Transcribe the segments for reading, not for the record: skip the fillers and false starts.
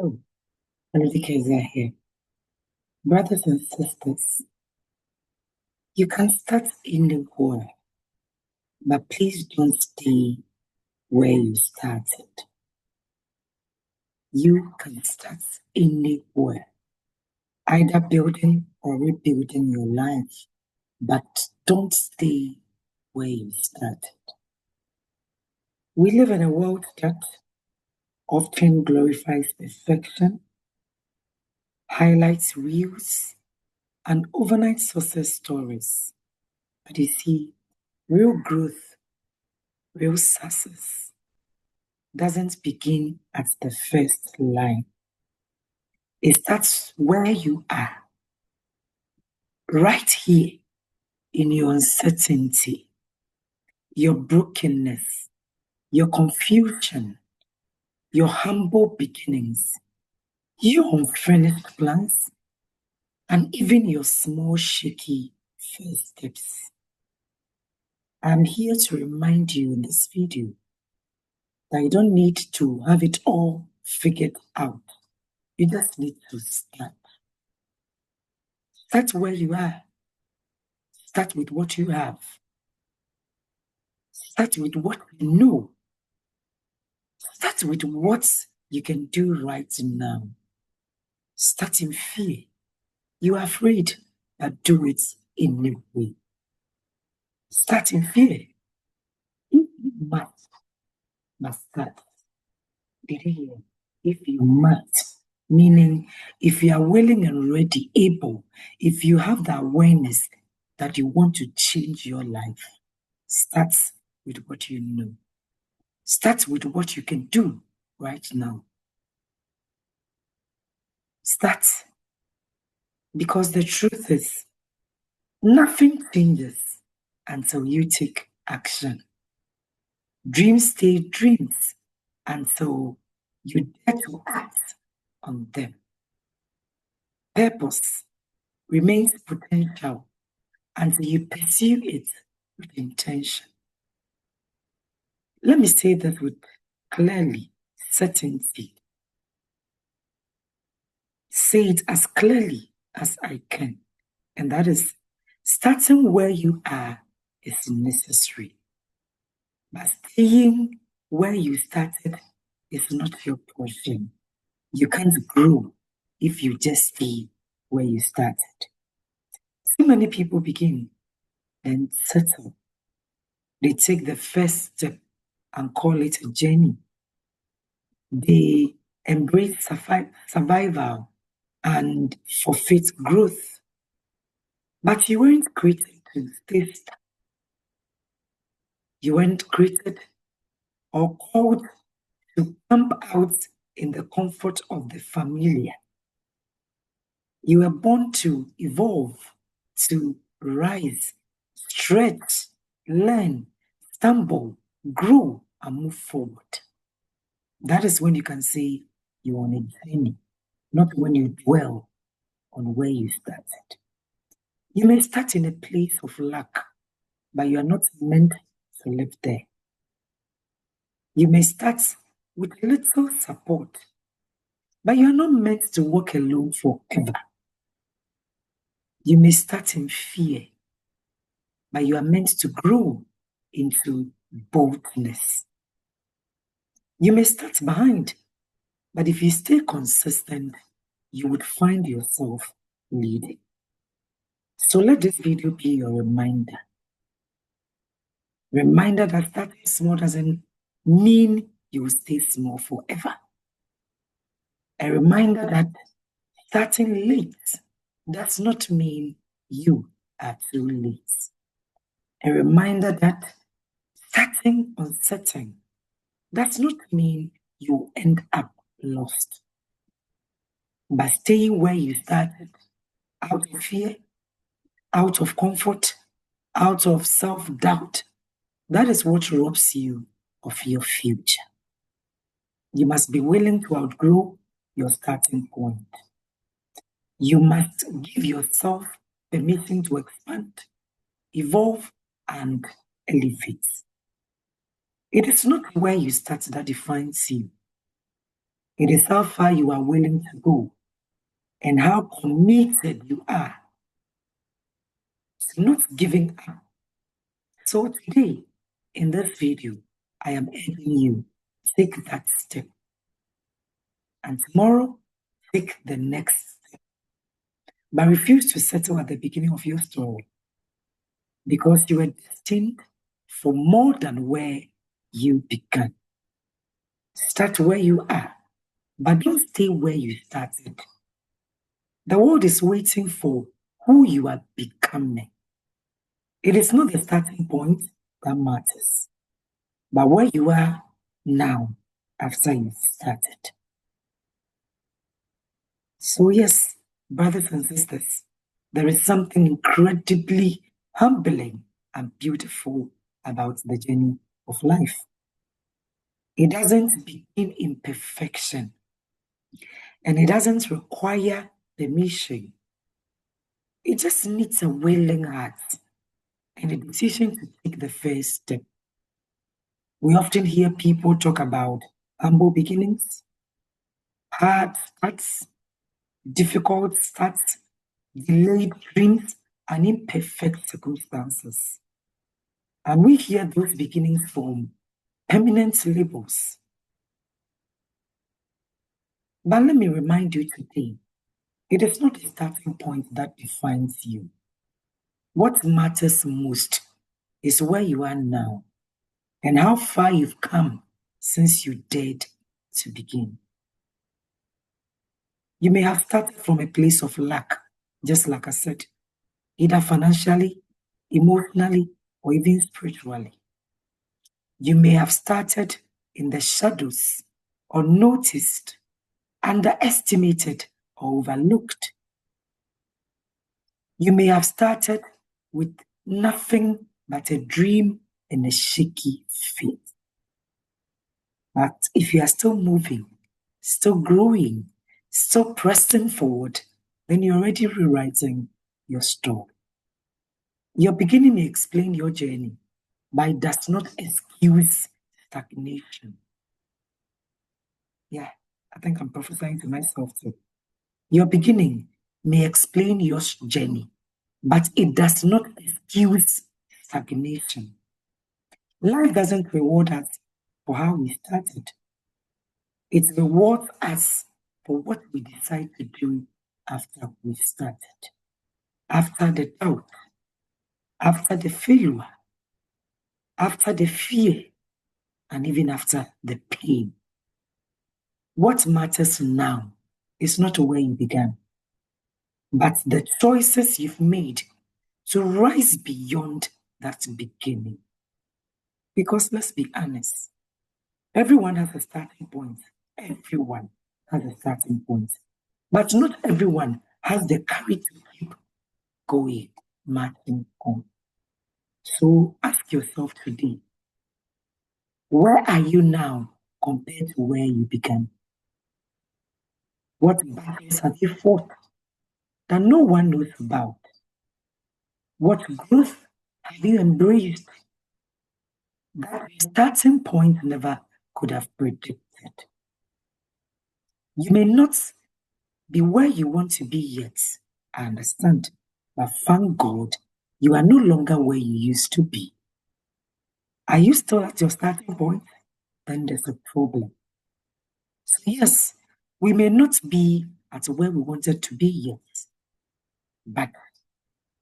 Oh, TheLadyKeziah here. Brothers and sisters, you can start anywhere, but please don't stay where you started. You can start anywhere, either building or rebuilding your life, but don't stay where you started. We live in a world that often glorifies perfection, highlights reels, and overnight success stories. But you see, real growth, real success doesn't begin at the first line. It starts where you are, right here in your uncertainty, your brokenness, your confusion, your humble beginnings, your unfinished plans, and even your small, shaky first steps. I'm here to remind you in this video that you don't need to have it all figured out. You just need to start. Start where you are. Start with what you have. Start with what you know. Start with what you can do right now. Start in fear. You are afraid, but do it anyway. Start in fear. If you must start. Did you hear? If you must, meaning if you are willing and ready, able, if you have the awareness that you want to change your life, start with what you know. Start with what you can do right now. Start. Because the truth is, nothing changes until you take action. Dreams stay dreams until you dare to act on them. Purpose remains potential until you pursue it with intention. Let me say that with clearly, certainty. Say it as clearly as I can. And that is, starting where you are is necessary. But staying where you started is not your portion. You can't grow if you just stay where you started. So many people begin and settle. They take the first step and call it a journey. They embrace survival and forfeit growth. But you weren't created to stay stuck. You weren't created or called to camp out in the comfort of the familiar. You were born to evolve, to rise, stretch, learn, stumble, grow, and move forward. That is when you can say you're on a journey, not when you dwell on where you started. You may start in a place of lack, but you are not meant to live there. You may start with little support, but you are not meant to walk alone forever. You may start in fear, but you are meant to grow into boldness. You may start behind, but if you stay consistent, you would find yourself leading. So let this video be your reminder. Reminder that starting small doesn't mean you will stay small forever. A reminder that starting late does not mean you are too late. A reminder that starting uncertain does not mean you end up lost. But staying where you started, out of fear, out of comfort, out of self-doubt, that is what robs you of your future. You must be willing to outgrow your starting point. You must give yourself permission to expand, evolve, and elevate. It is not where you start that defines you. It is how far you are willing to go and how committed you are to not giving up. So today, in this video, I am urging you, take that step. And tomorrow, take the next step. But refuse to settle at the beginning of your story, because you are destined for more than where you began. Start where you are, but don't stay where you started. The world is waiting for who you are becoming. It is not the starting point that matters, but where you are now after you've started. So yes, brothers and sisters, there is something incredibly humbling and beautiful about the journey of life. It doesn't begin in perfection, and it doesn't require permission. It just needs a willing heart and a decision to take the first step. We often hear people talk about humble beginnings, hard starts, difficult starts, delayed dreams, and imperfect circumstances. And we hear those beginnings form permanent labels. But let me remind you today, it is not the starting point that defines you. What matters most is where you are now and how far you've come since you dared to begin. You may have started from a place of lack, just like I said, either financially, emotionally, or even spiritually. You may have started in the shadows, unnoticed, underestimated, or overlooked. You may have started with nothing but a dream and a shaky faith. But if you are still moving, still growing, still pressing forward, then you're already rewriting your story. Your beginning may explain your journey, but it does not excuse stagnation. Yeah, I think I'm prophesying to myself too. Your beginning may explain your journey, but it does not excuse stagnation. Life doesn't reward us for how we started. It rewards us for what we decide to do after we started, after the doubt, after the failure, after the fear, and even after the pain. What matters now is not where you began, but the choices you've made to rise beyond that beginning. Because let's be honest, everyone has a starting point. Everyone has a starting point. But not everyone has the courage to keep going, marching on. So ask yourself today, where are you now compared to where you began? What battles have you fought that no one knows about? What growth have you embraced that the starting point never could have predicted? You may not be where you want to be yet, I understand, but thank God you are no longer where you used to be. Are you still at your starting point? Then there's a problem. So yes, we may not be at where we wanted to be yet, but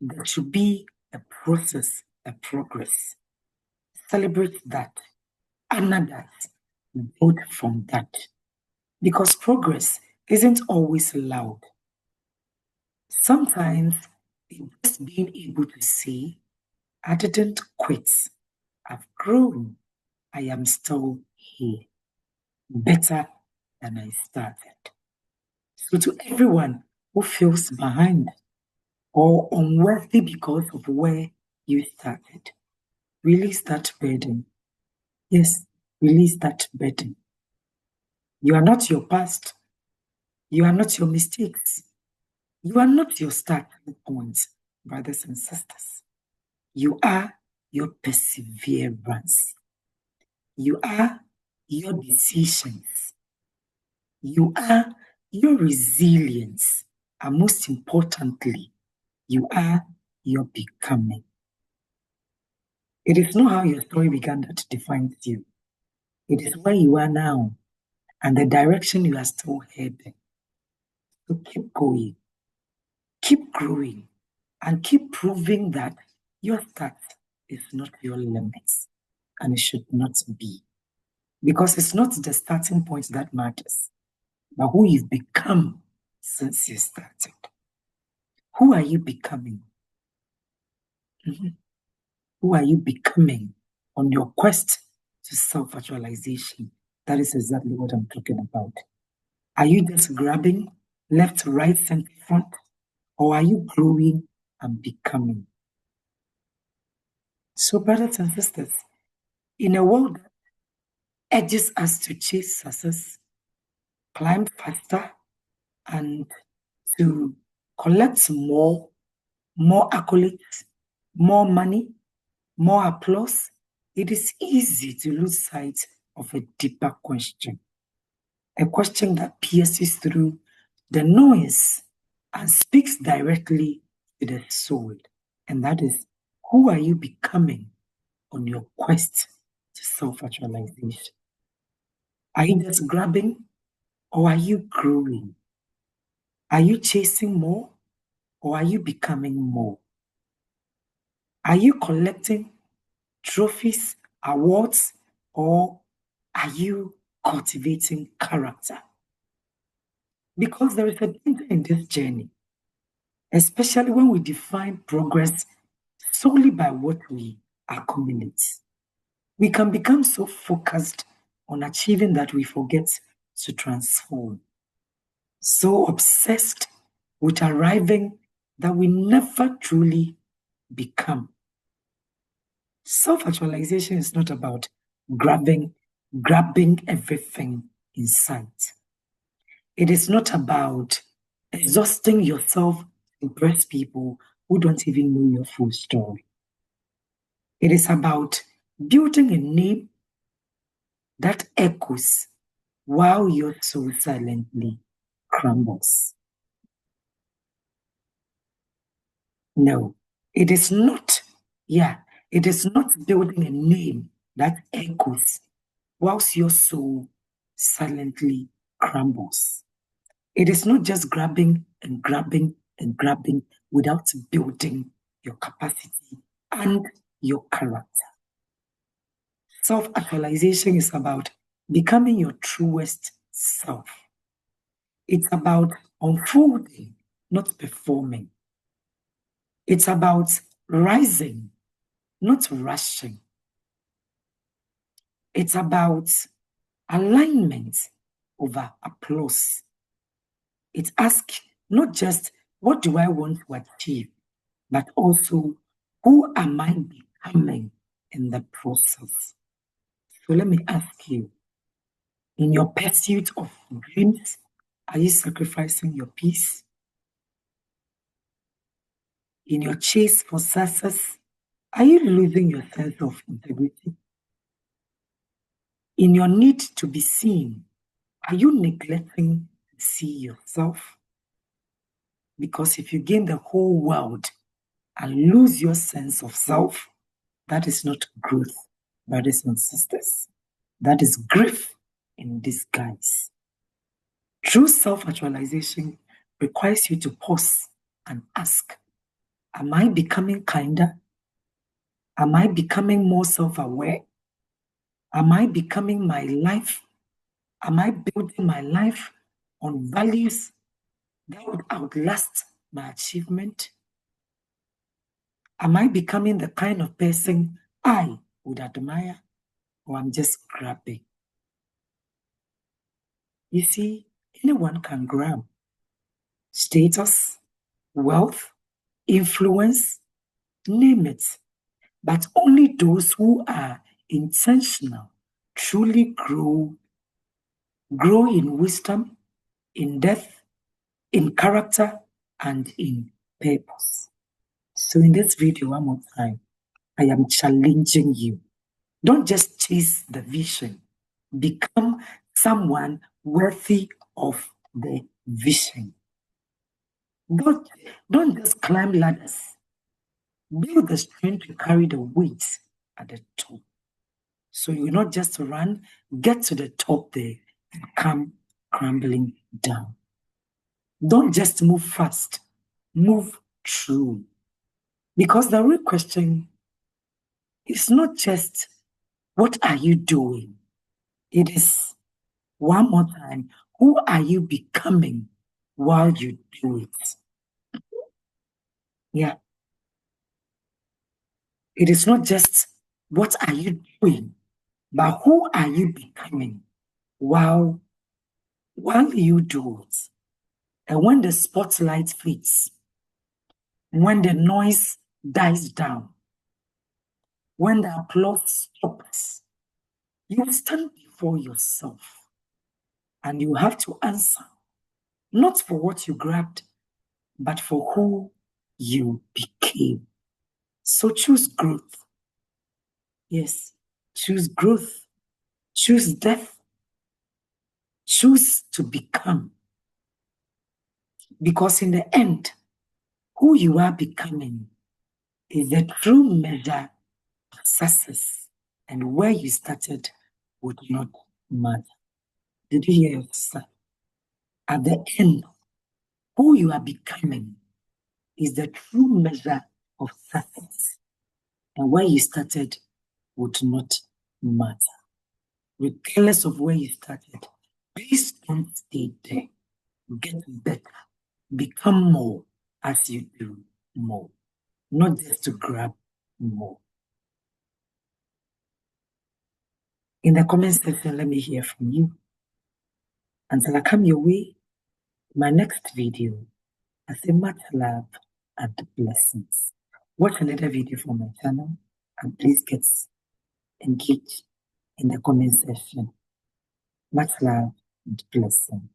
there should be a process, a progress. Celebrate that, honor that, build from that. Because progress isn't always loud. Sometimes it's just being able to say, I didn't quit. I've grown. I am still here. Better than I started. So to everyone who feels behind or unworthy because of where you started, release that burden. Yes, release that burden. You are not your past. You are not your mistakes. You are not your starting point, brothers and sisters. You are your perseverance. You are your decisions. You are your resilience. And most importantly, you are your becoming. It is not how your story began that defines you. It is where you are now and the direction you are still heading. So keep going, keep growing, and keep proving that your start is not your limits, and it should not be. Because it's not the starting point that matters, but who you've become since you started. Who are you becoming? Who are you becoming on your quest to self-actualization? That is exactly what I'm talking about. Are you just grabbing left, right, center, front? Or are you growing and becoming? So, brothers and sisters, in a world that urges us to chase success, climb faster, and to collect more accolades, more money, more applause, it is easy to lose sight of a deeper question. A question that pierces through the noise and speaks directly to the soul. And that is, who are you becoming on your quest to self-actualization? Are you just grabbing or are you growing? Are you chasing more or are you becoming more? Are you collecting trophies, awards, or are you cultivating character? Because there is a danger in this journey, especially when we define progress solely by what we accumulate. We can become so focused on achieving that we forget to transform. So obsessed with arriving that we never truly become. Self-actualization is not about grabbing everything in sight. It is not about exhausting yourself to impress people who don't even know your full story. It is about building a name that echoes while your soul silently crumbles. No, it is not. Yeah, it is not building a name that echoes whilst your soul silently crumbles. It is not just grabbing and grabbing and grabbing without building your capacity and your character. Self-actualization is about becoming your truest self. It's about unfolding, not performing. It's about rising, not rushing. It's about alignment over applause. It asks not just what do I want to achieve, but also who am I becoming in the process. So let me ask you, in your pursuit of dreams, are you sacrificing your peace? In your chase for success, are you losing your sense of integrity? In your need to be seen, are you neglecting to see yourself? Because if you gain the whole world and lose your sense of self, that is not growth, brothers and sisters. That is grief in disguise. True self-actualization requires you to pause and ask, am I becoming kinder? Am I becoming more self-aware? Am I becoming my life? Am I building my life on values that would outlast my achievement? Am I becoming the kind of person I would admire, or I'm just grabbing? You see, anyone can grab status, wealth, influence, name it. But only those who are intentional truly grow in wisdom, in depth, in character, and in purpose. So in this video, one more time, I am challenging you. Don't just chase the vision. Become someone worthy of the vision. Don't just climb ladders. Build the strength to carry the weight at the top. So you not just run, get to the top there and come crumbling down. Don't just move fast, move through. Because the real question is not just what are you doing? It is, one more time, who are you becoming while you do it? Yeah. It is not just what are you doing, but who are you becoming while you do it? And when the spotlight fades, when the noise dies down, when the applause stops, you stand before yourself and you have to answer, not for what you grabbed, but for who you became. So choose growth. Yes, choose growth. Choose death. Choose to become. Because in the end, who you are becoming is the true measure of success, and where you started would not matter. Did you hear yourself? At the end, who you are becoming is the true measure of success, and where you started would not matter. Regardless of where you started, please don't stay there. Get better. Become more as you do more, not just to grab more. In the comment section, let me hear from you. Until I come your way, my next video, I say much love and blessings. Watch another video from my channel and please get engaged in the comment section. Much love and blessings.